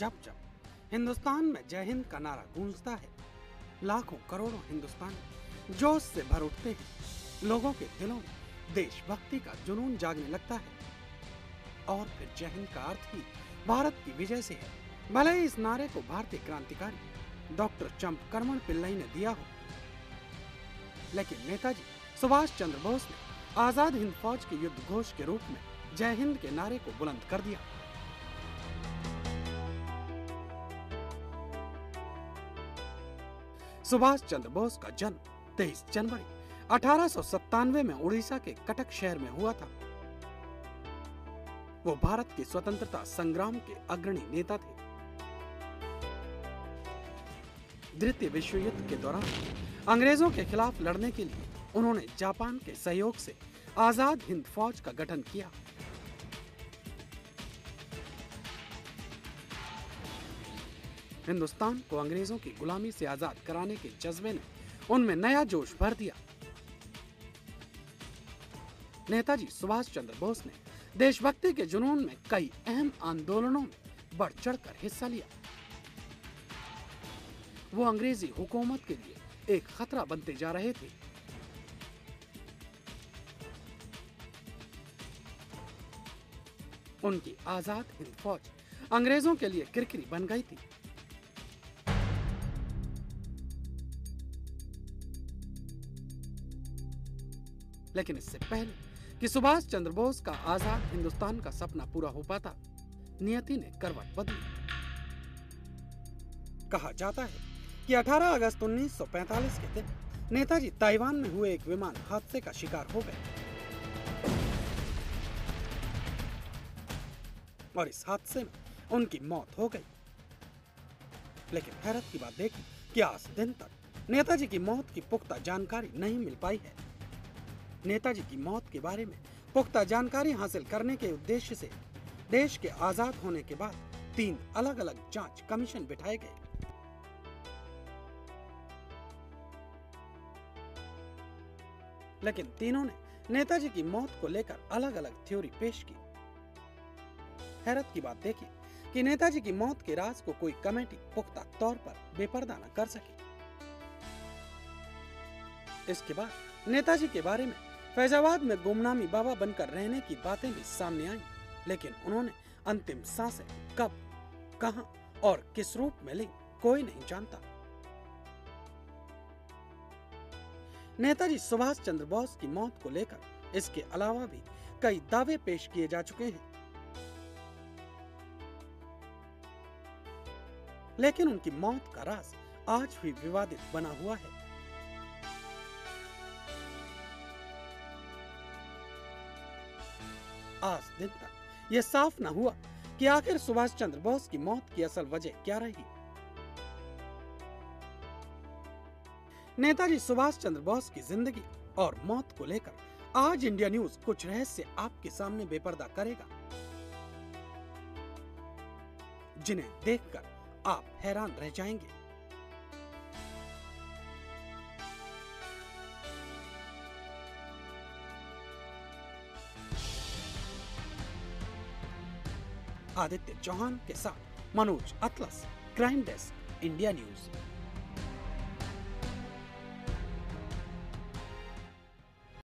जब जब हिंदुस्तान में जय हिंद का नारा गूंजता है, लाखों करोड़ों हिंदुस्तानी जोश से भर उठते हैं। लोगों के दिलों में देशभक्ति का जुनून जागने लगता है और फिर जय हिंद का अर्थ ही भारत की विजय से है। भले ही इस नारे को भारतीय क्रांतिकारी डॉक्टर चंपकर्मण पिल्लई ने दिया हो, लेकिन नेताजी सुभाष चंद्र बोस ने आजाद हिंद फौज के युद्ध घोष के रूप में जय हिंद के नारे को बुलंद कर दिया। सुभाष चंद्र बोस का जन्म 23 जनवरी 1897 में उड़ीसा के कटक शहर में हुआ था। वो भारत के स्वतंत्रता संग्राम के अग्रणी नेता थे। द्वितीय विश्व युद्ध के दौरान अंग्रेजों के खिलाफ लड़ने के लिए उन्होंने जापान के सहयोग से आजाद हिंद फौज का गठन किया। हिंदुस्तान को अंग्रेजों की गुलामी से आजाद कराने के जज्बे ने उनमें नया जोश भर दिया। नेताजी सुभाष चंद्र बोस ने देशभक्ति के जुनून में कई अहम आंदोलनों में बढ़ चढ़कर हिस्सा लिया। वो अंग्रेजी हुकूमत के लिए एक खतरा बनते जा रहे थे। उनकी आजाद हिंद फौज अंग्रेजों के लिए किरकिरी बन गई थी। लेकिन इससे पहले कि सुभाष चंद्र बोस का आजाद हिंदुस्तान का सपना पूरा हो पाता, नियति ने करवट बदली। कहा जाता है कि 18 अगस्त 1945 के दिन नेताजी ताइवान में हुए एक विमान हादसे का शिकार हो गए और इस हादसे में उनकी मौत हो गई। लेकिन हैरत की बात देखिए कि आज दिन तक नेताजी की मौत की पुख्ता जानकारी नहीं मिल पाई है। नेताजी की मौत के बारे में पुख्ता जानकारी हासिल करने के उद्देश्य से देश के आजाद होने के बाद 3 अलग अलग जांच कमीशन बिठाए गए। लेकिन तीनों ने नेताजी की मौत को लेकर अलग अलग थ्योरी पेश की। हैरत की बात देखिए कि नेताजी की मौत के राज को कोई कमेटी पुख्ता तौर पर बेपर्दा न कर सकी। इसके बाद नेताजी के बारे में फैजाबाद में गुमनामी बाबा बनकर रहने की बातें भी सामने आईं, लेकिन उन्होंने अंतिम सांसें कब, कहां और किस रूप में ली, कोई नहीं जानता। नेताजी सुभाष चंद्र बोस की मौत को लेकर इसके अलावा भी कई दावे पेश किए जा चुके हैं, लेकिन उनकी मौत का राज आज भी विवादित बना हुआ है। आज दिन तक यह साफ न हुआ कि आखिर सुभाष चंद्र बोस की मौत की असल वजह क्या रही। नेताजी सुभाष चंद्र बोस की जिंदगी और मौत को लेकर आज इंडिया न्यूज कुछ रहस्य आपके सामने बेपर्दा करेगा, जिन्हें देखकर आप हैरान रह जाएंगे। आदित्य चौहान के साथ Manoj Atlas, crime desk, India news.